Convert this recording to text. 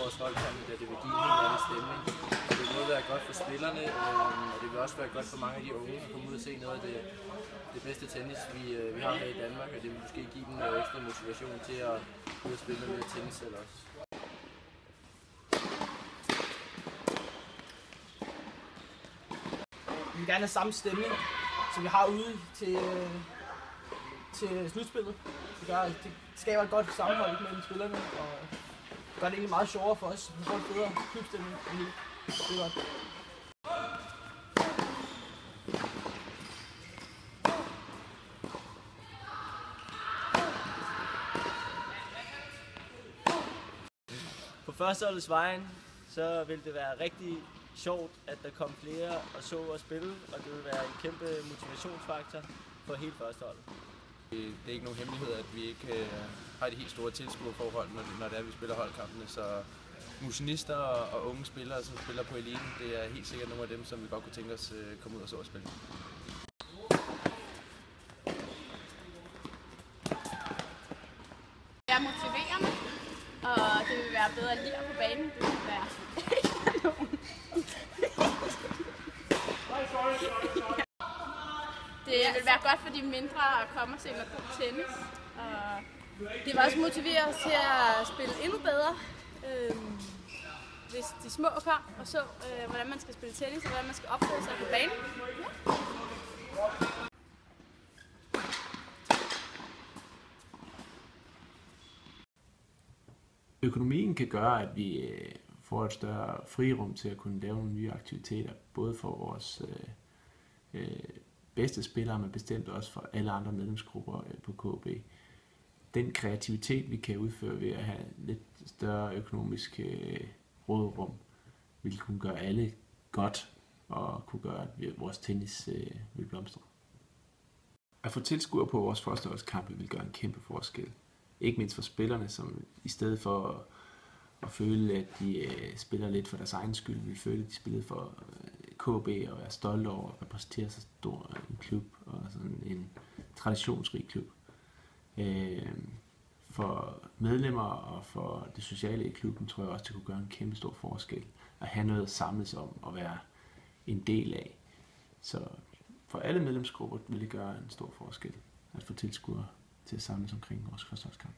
vores holdkampe, da det vil give en anden stemning. Så det vil både være godt for spillerne, og det vil også være godt for mange af de unge at komme ud og se noget af det bedste tennis, vi har her i Danmark, og det vil måske give dem noget ekstra motivation til at ud og spille noget tennis selv også. Vi vil gerne have samme stemning, som vi har ude til slutspillet. Det skaber et godt sammenhold mellem spillerne, og gør det egentlig meget sjovere for os. Vi får en bedre klubstemning. Det er godt. På førsteholdets vejen, så vil det være rigtig sjovt, at der kom flere og så at spille, og det vil være en kæmpe motivationsfaktor for hele førsteholdet. Det er ikke nogen hemmelighed, at vi ikke har de helt store tilskuerforhold, når det er, vi spiller holdkampene. Så motionister og unge spillere, som spiller på eliten, det er helt sikkert nogle af dem, som vi godt kunne tænke os komme ud og så at spille. Det er motiverende, og det vil være bedre lir på banen. Det vil være Det vil være godt for de mindre at komme og se noget god tennis. Og det vil også motivere os til at spille endnu bedre, hvis de små kom og så, hvordan man skal spille tennis og hvordan man skal opføre sig på banen. Økonomien kan gøre, at vi får et større frirum til at kunne lave nogle nye aktiviteter, både for vores bedste spillere, men bestemt også for alle andre medlemsgrupper på KB. Den kreativitet, vi kan udføre ved at have lidt større økonomisk råderum, vil kunne gøre alle godt og kunne gøre, at vores tennis vil blomstre. At få tilskuere på vores førsteholdskampe vil gøre en kæmpe forskel. Ikke mindst for spillerne, som i stedet for at føle, at de spiller lidt for deres egen skyld, vil føle, at de spillede for KB og være stolte over at repræsentere så stor en klub og sådan en traditionsrig klub. For medlemmer og for det sociale i klubben tror jeg også, det kunne gøre en kæmpe stor forskel at have noget at samles om og være en del af. Så for alle medlemsgrupper vil det gøre en stor forskel at få tilskuere til at samles omkring vores førsteholdskamp.